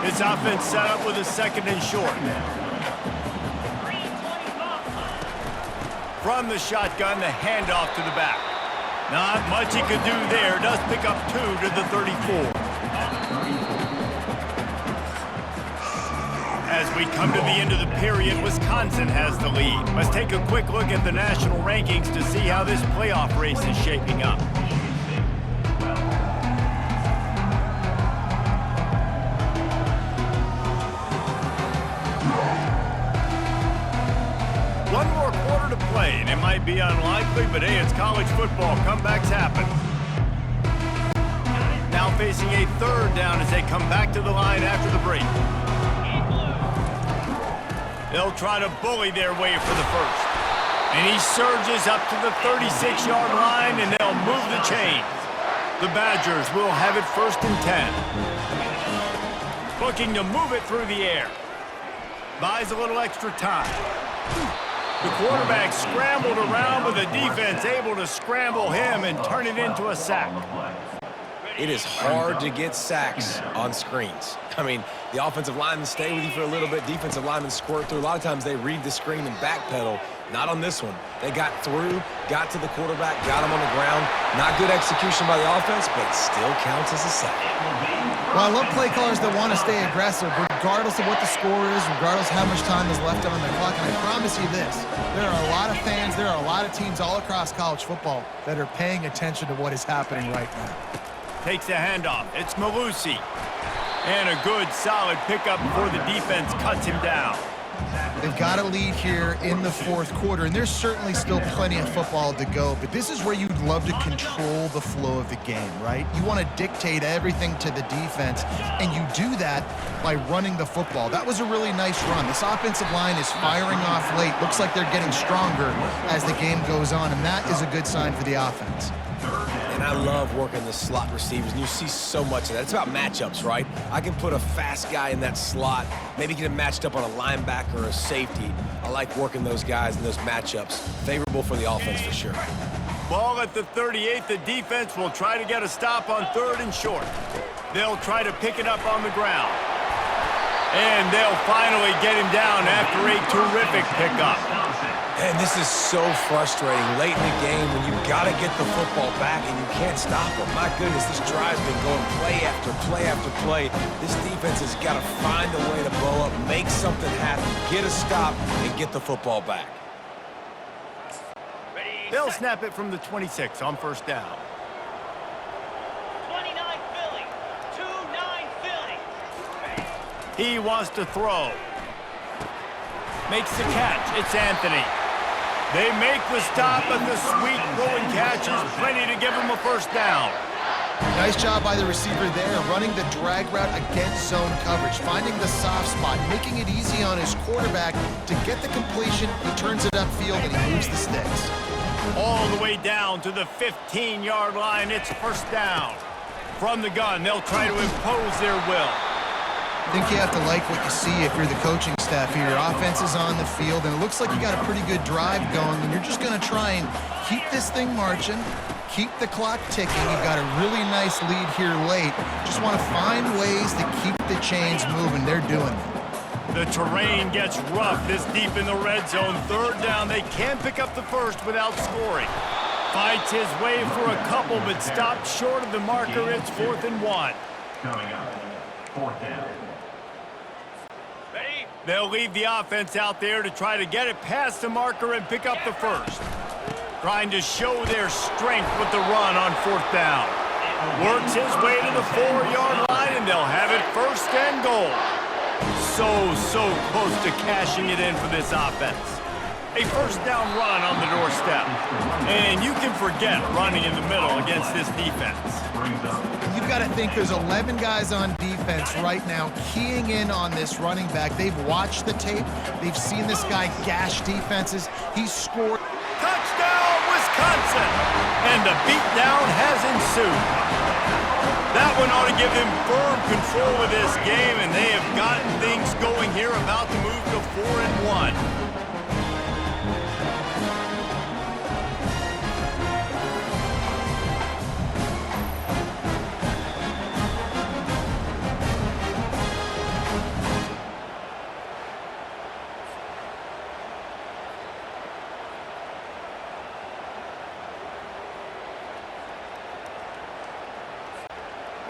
This offense set up with a 2nd and short. From the shotgun, the handoff to the back. Not much he could do there. Does pick up 2 to the 34. As we come to the end of the period, Wisconsin has the lead. Let's take a quick look at the national rankings to see how this playoff race is shaping up. One more quarter to play, and it might be unlikely, but hey, it's college football. Comebacks happen. Now facing a third down as they come back to the line after the break. They'll try to bully their way for the first. And he surges up to the 36-yard line, and they'll move the chains. The Badgers will have it 1st and 10. Looking to move it through the air. Buys a little extra time. The quarterback scrambled around, but the defense able to scramble him and turn it into a sack. It is hard to get sacks on screens. I mean, the offensive linemen stay with you for a little bit. Defensive linemen squirt through. A lot of times they read the screen and backpedal. Not on this one. They got through, got to the quarterback, got him on the ground. Not good execution by the offense, but it still counts as a sack. Well, I love play callers that want to stay aggressive, regardless of what the score is, regardless of how much time is left on the clock. And I promise you this, there are a lot of fans, there are a lot of teams all across college football that are paying attention to what is happening right now. Takes a handoff. It's Malusi. And a good, solid pickup before the defense cuts him down. They've got a lead here in the fourth quarter, and there's certainly still plenty of football to go, but this is where you'd love to control the flow of the game, right? You want to dictate everything to the defense, and you do that by running the football. That was a really nice run. This offensive line is firing off late. Looks like they're getting stronger as the game goes on, and that is a good sign for the offense. And I love working the slot receivers, and you see so much of that. It's about matchups, right? I can put a fast guy in that slot, maybe get him matched up on a linebacker or a safety. I like working those guys in those matchups. Favorable for the offense for sure. Ball at the 38. The defense will try to get a stop on 3rd and short. They'll try to pick it up on the ground. And they'll finally get him down after a terrific pickup. And this is so frustrating late in the game when you got to get the football back and you can't stop them. My goodness, this drive's been going play after play after play. This defense has got to find a way to blow up, make something happen, get a stop, and get the football back. They'll snap it from the 26 on 1st down. 29 Philly. 2-9 Philly. He wants to throw. Makes the catch. It's Anthony. They make the stop, but the sweet throwing catch is plenty to give him a 1st down. Nice job by the receiver there, running the drag route against zone coverage, finding the soft spot, making it easy on his quarterback to get the completion. He turns it upfield and he moves the sticks. All the way down to the 15-yard line. It's 1st down. From the gun, they'll try to impose their will. I think you have to like what you see if you're the coaching staff here. Your offense is on the field, and it looks like you got a pretty good drive going, and you're just going to try and keep this thing marching, keep the clock ticking. You've got a really nice lead here late. Just want to find ways to keep the chains moving. They're doing it. The terrain gets rough this deep in the red zone. 3rd down. They can't pick up the first without scoring. Fights his way for a couple, but stopped short of the marker. It's 4th and 1. Coming up, 4th down. They'll leave the offense out there to try to get it past the marker and pick up the first. Trying to show their strength with the run on 4th down. Works his way to the 4-yard line, and they'll have it 1st and goal. So close to cashing it in for this offense. A 1st down run on the doorstep. And you can forget running in the middle against this defense. You've got to think there's 11 guys on defense right now keying in on this running back. They've watched the tape. They've seen this guy gash defenses. He's scored. Touchdown, Wisconsin! And the beatdown has ensued. That one ought to give them firm control of this game, and they have gotten things going here, about to move to 4 and 1.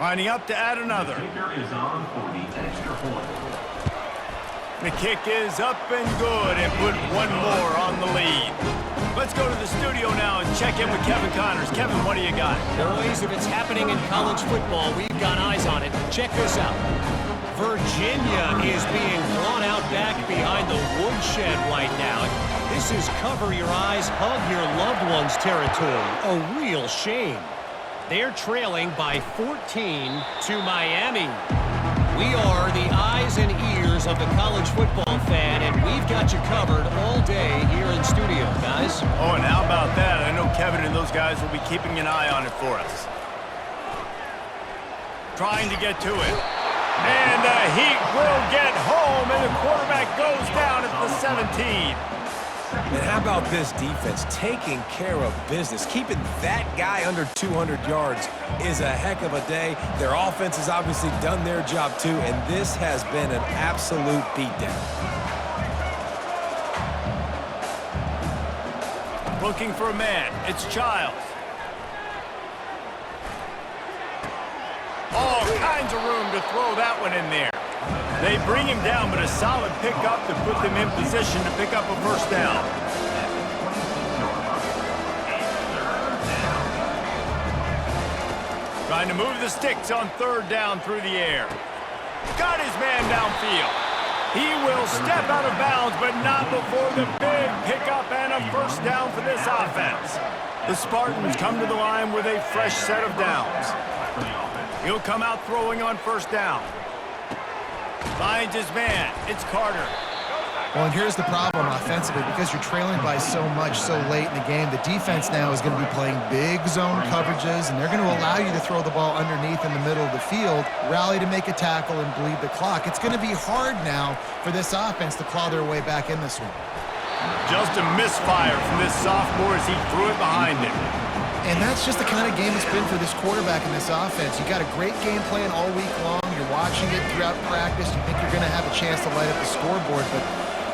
Lining up to add another. Kicker is on for the extra point. The kick is up and good and put one more on the lead. Let's go to the studio now and check in with Kevin Connors. Kevin, what do you got? Boys, if it's happening in college football, we've got eyes on it. Check this out. Virginia is being drawn out back behind the woodshed right now. This is cover your eyes, hug your loved ones territory. A real shame. They're trailing by 14 to Miami. We are the eyes and ears of the college football fan, and we've got you covered all day here in studio, guys. Oh, and how about that? I know Kevin and those guys will be keeping an eye on it for us. Trying to get to it. And the Heat will get home, and the quarterback goes down at the 17. And how about this defense taking care of business? Keeping that guy under 200 yards is a heck of a day. Their offense has obviously done their job too, and this has been an absolute beatdown. Looking for a man. It's Childs. All kinds of room to throw that one in there. They bring him down, but a solid pickup to put them in position to pick up a first down. Trying to move the sticks on third down through the air. Got his man downfield. He will step out of bounds, but not before the big pickup and a first down for this offense. The Spartans come to the line with a fresh set of downs. He'll come out throwing on first down. Finds his man. It's Carter. Well, and here's the problem offensively. Because you're trailing by so much so late in the game, the defense now is going to be playing big zone coverages, and they're going to allow you to throw the ball underneath in the middle of the field, rally to make a tackle, and bleed the clock. It's going to be hard now for this offense to claw their way back in this one. Just a misfire from this sophomore as he threw it behind him. And that's just the kind of game it's been for this quarterback in this offense. You got a great game plan all week long. You're watching it throughout practice. You think you're going to have a chance to light up the scoreboard, but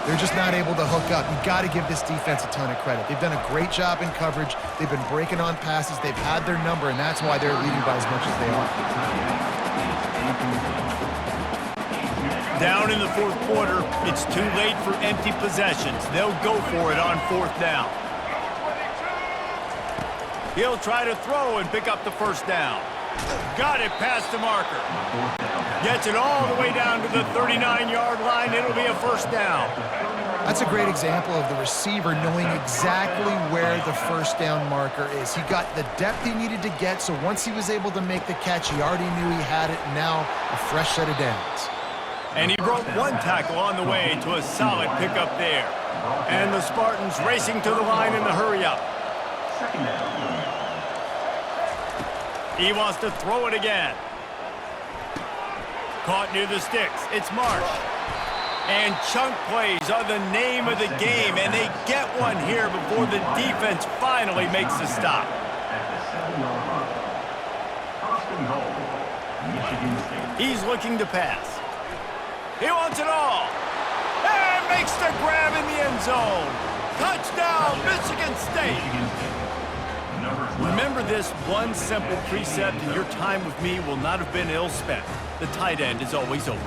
they're just not able to hook up. You got to give this defense a ton of credit. They've done a great job in coverage. They've been breaking on passes. They've had their number, and that's why they're leading by as much as they are. Down in the fourth quarter, it's too late for empty possessions. They'll go for it on fourth down. He'll try to throw and pick up the first down. Got it past the marker. Gets it all the way down to the 39-yard line. It'll be a first down. That's a great example of the receiver knowing exactly where the first down marker is. He got the depth he needed to get, so once he was able to make the catch, he already knew he had it, and now a fresh set of downs. And he broke one tackle on the way to a solid pickup there. And the Spartans racing to the line in the hurry-up. He wants to throw it again. Caught near the sticks. It's Marsh. And chunk plays are the name of the game, and they get one here before the defense finally makes the stop. He's looking to pass. He wants it all. And makes the grab in the end zone. Touchdown, Michigan State. Remember this one simple precept, and your time with me will not have been ill spent. The tight end is always open.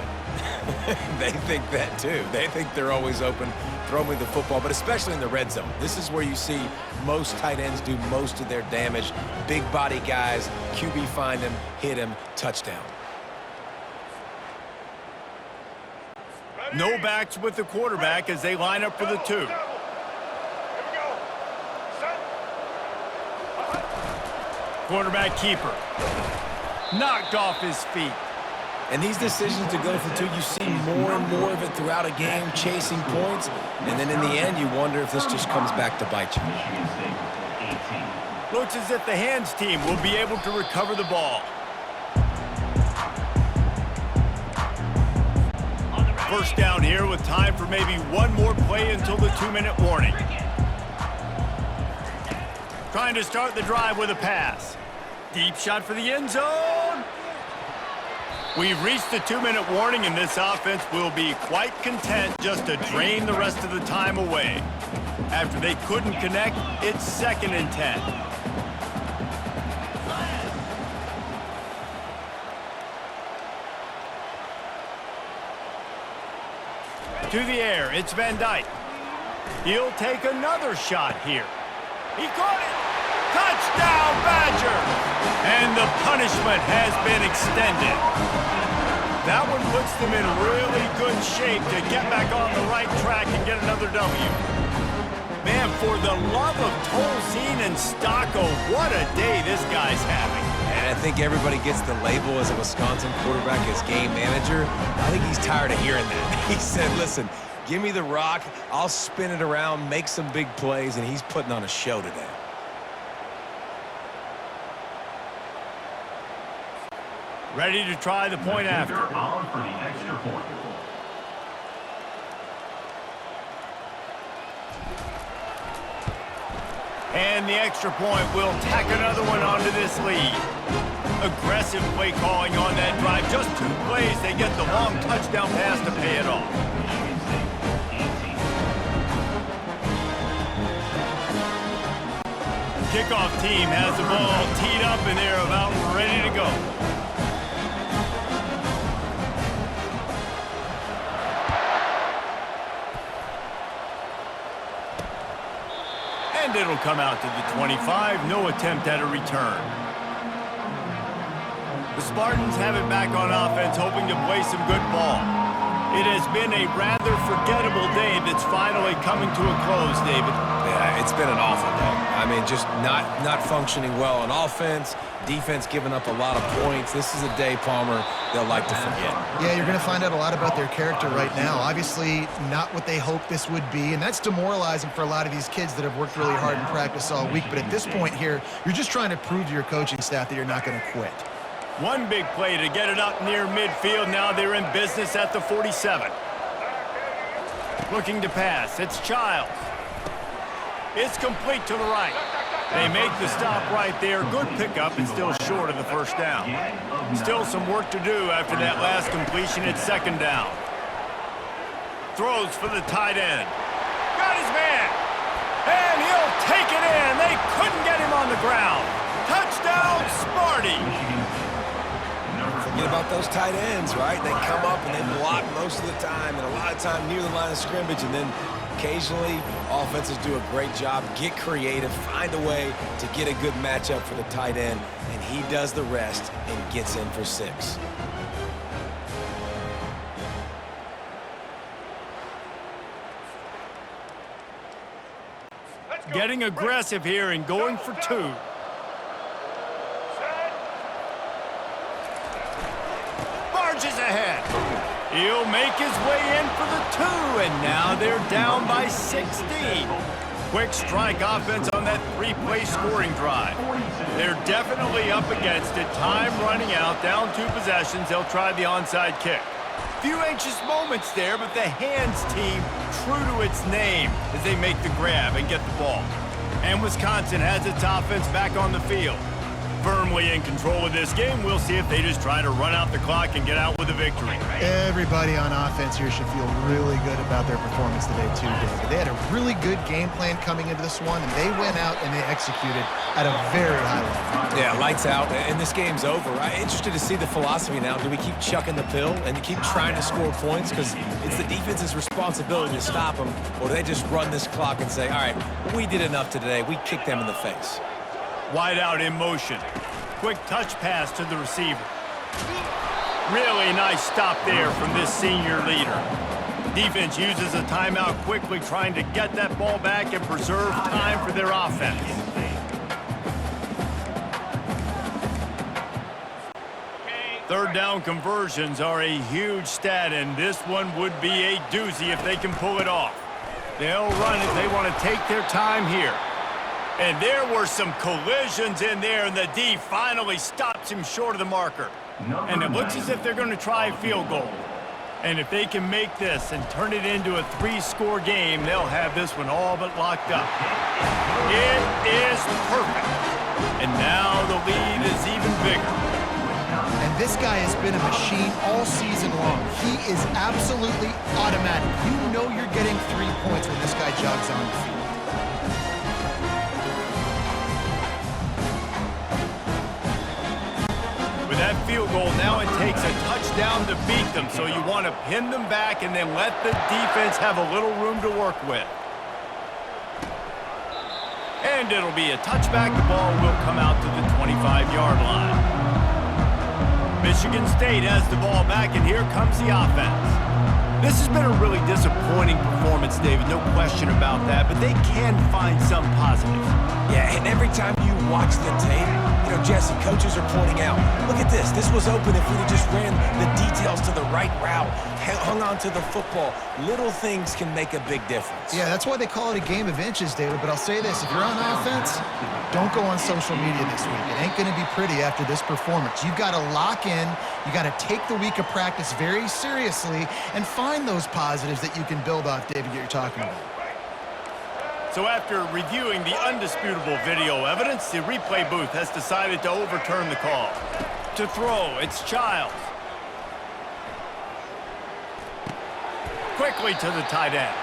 They think that too. They think they're always open. Throw me the football, but especially in the red zone. This is where you see most tight ends do most of their damage. Big body guys, QB find him, hit him, touchdown. No backs with the quarterback as they line up for the two. Quarterback keeper. Knocked off his feet. And these decisions to go for two, you see more and more of it throughout a game, chasing points. And then in the end, you wonder if this just comes back to bite you. Looks as if the hands team will be able to recover the ball. First down here with time for maybe one more play until the 2-minute warning. Trying to start the drive with a pass. Deep shot for the end zone. We've reached the 2-minute warning, and this offense will be quite content just to drain the rest of the time away. After they couldn't connect, it's 2nd and 10. To the air, it's Van Dyke. He'll take another shot here. He caught it! Touchdown, Badgers! And the punishment has been extended. That one puts them in really good shape to get back on the right track and get another W. Man, for the love of Tolzien and Stocco, what a day this guy's having. And I think everybody gets the label as a Wisconsin quarterback as game manager. I think he's tired of hearing that. He said, listen, give me the rock, I'll spin it around, make some big plays, and he's putting on a show today. Ready to try the point after. On for the extra point. And the extra point will tack another one onto this lead. Aggressive play calling on that drive. Just 2 plays, they get the long touchdown pass to pay it off. Kickoff team has the ball teed up and they're about ready to go. And it'll come out to the 25. No attempt at a return. The Spartans have it back on offense, hoping to play some good ball. It has been a rather forgettable day that's finally coming to a close, David. Yeah, it's been an awful day. I mean, just not functioning well on offense, defense giving up a lot of points. This is a day, Palmer, they'll like to forget. Yeah, you're going to find out a lot about their character right now. Obviously, not what they hoped this would be, and that's demoralizing for a lot of these kids that have worked really hard in practice all week. But at this point here, you're just trying to prove to your coaching staff that you're not going to quit. One big play to get it up near midfield. Now they're in business at the 47. Looking to pass. It's Childs. It's complete to the right. They make the stop right there. Good pickup and still short of the first down. Still some work to do after that last completion. It's second down. Throws for the tight end. Got his man. And he'll take it in. They couldn't get him on the ground. Touchdown, Sparty. Forget about those tight ends, right? They come up and they block most of the time, and a lot of time near the line of scrimmage, and then occasionally offenses do a great job, get creative, find a way to get a good matchup for the tight end, and he does the rest and gets in for 6. Getting aggressive here and going for 2. Barges ahead. He'll make his way in for the 2, and now they're down by 16. Quick strike offense on that 3-play scoring drive. They're definitely up against it. Time running out, down 2 possessions. They'll try the onside kick. Few anxious moments there, but the hands team true to its name as they make the grab and get the ball. And Wisconsin has its offense back on the field. Firmly in control of this game. We'll see if they just try to run out the clock and get out with a victory. Everybody on offense here should feel really good about their performance today too, David. They had a really good game plan coming into this one, and they went out and they executed at a very high level. Yeah, lights out, and this game's over. I'm interested to see the philosophy now. Do we keep chucking the pill and keep trying to score points because it's the defense's responsibility to stop them, or do they just run this clock and say, all right, we did enough today. We kicked them in the face. Wide out in motion. Quick touch pass to the receiver. Really nice stop there from this senior leader. Defense uses a timeout quickly, trying to get that ball back and preserve time for their offense. Third down conversions are a huge stat, and this one would be a doozy if they can pull it off. They'll run it. They want to take their time here. And there were some collisions in there, and the D finally stops him short of the marker. And it looks as if they're going to try a field goal. And if they can make this and turn it into a 3-score game, they'll have this one all but locked up. It is perfect. And now the lead is even bigger. And this guy has been a machine all season long. He is absolutely automatic. You know you're getting 3 points when this guy jogs on the field. With That field goal, now it takes a touchdown to beat them, so you want to pin them back and then let the defense have a little room to work with. And it'll be a touchback. The ball will come out to the 25-yard line. Michigan State has the ball back, and here comes the offense. This has been a really disappointing performance, David, no question about that, but they can find some positives. Yeah, and every time you watch the tape, Jesse, coaches are pointing out, look at this. This was open if we'd have just ran the details to the right route, hung on to the football. Little things can make a big difference. Yeah, that's why they call it a game of inches, David. But I'll say this, if you're on offense, don't go on social media this week. It ain't going to be pretty after this performance. You've got to lock in. You got to take the week of practice very seriously and find those positives that you can build off, David, that you're talking about. So after reviewing the undisputable video evidence, the replay booth has decided to overturn the call. To throw, it's Childs. Quickly to the tight end.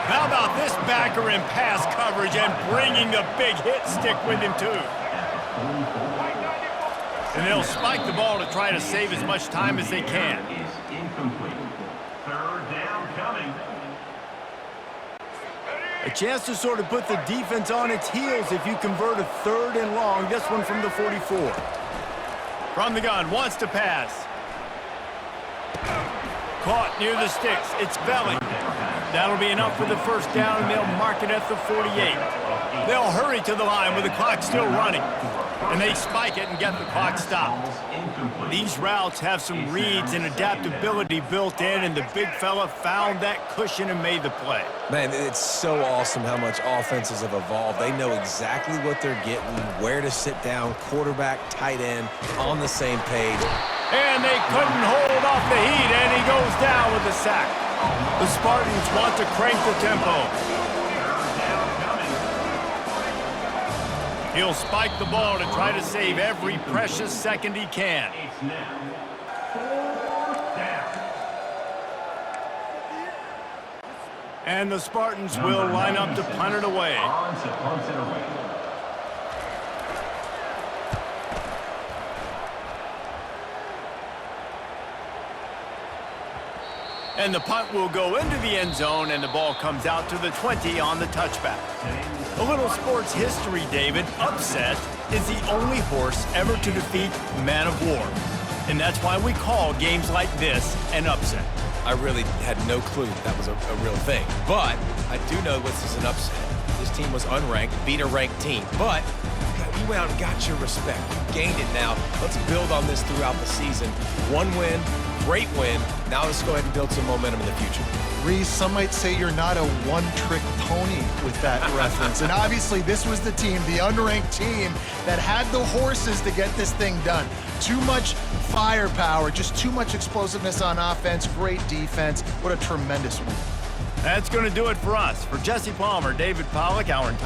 How about this backer in pass coverage and bringing the big hit stick with him too? And they'll spike the ball to try to save as much time as they can. Is incomplete. Third down coming. A chance to sort of put the defense on its heels if you convert a 3rd and long. This one from the 44. From the gun, wants to pass. Caught near the sticks. It's Belly. That'll be enough for the first down, and they'll mark it at the 48. They'll hurry to the line with the clock still running. And they spike it and get the clock stopped. These routes have some reads and adaptability built in, and the big fella found that cushion and made the play. Man, it's so awesome how much offenses have evolved. They know exactly what they're getting, where to sit down, quarterback, tight end, on the same page. And they couldn't hold off the heat, and he goes down with the sack. The Spartans want to crank the tempo. He'll spike the ball to try to save every precious second he can. It's now 4th down. And the Spartans will line up to punt it away. On to punt it away. And the punt will go into the end zone, and the ball comes out to the 20 on the touchback. A little sports history, David. Upset is the only horse ever to defeat Man of War. And that's why we call games like this an upset. I really had no clue that was a real thing. But I do know this is an upset. This team was unranked, beat a ranked team. But you went out and got your respect. You gained it now. Let's build on this throughout the season. One win, great win. Now let's go ahead and build some momentum in the future. Reese, some might say you're not a one-trick pony with that reference. And obviously, this was the team, the unranked team, that had the horses to get this thing done. Too much firepower, just too much explosiveness on offense, great defense. What a tremendous win. That's going to do it for us. For Jesse Palmer, David Pollack, our entire